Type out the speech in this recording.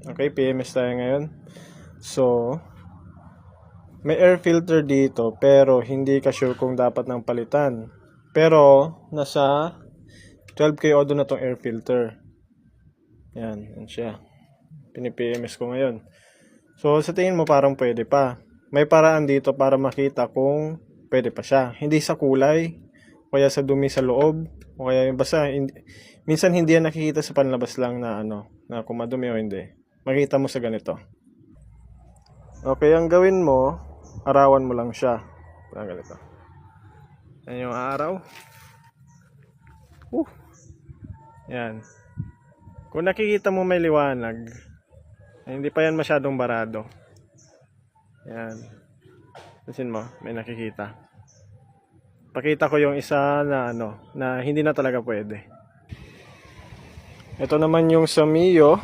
Okay, PMS tayo ngayon. So, may air filter dito pero hindi ka sure kung dapat nang palitan. Pero, nasa 12K odo na tong air filter. Yan siya. Pini-PMS ko ngayon. So, sa tingin mo parang pwede pa. May paraan dito para makita kung pwede pa siya. Hindi sa kulay, o kaya sa dumi sa loob, o kaya yung basta, minsan hindi yan nakikita sa panlabas lang na na kung madumi o hindi. Makita mo sa ganito. Okay, ang gawin mo, arawan mo lang siya. Parang ganito. Yan yung araw. Yan. Kung nakikita mo may liwanag, hindi pa yan masyadong barado. Yan. Pansin mo, may nakikita. Pakita ko yung isa na na hindi na talaga pwede. Ito naman yung sa Mio.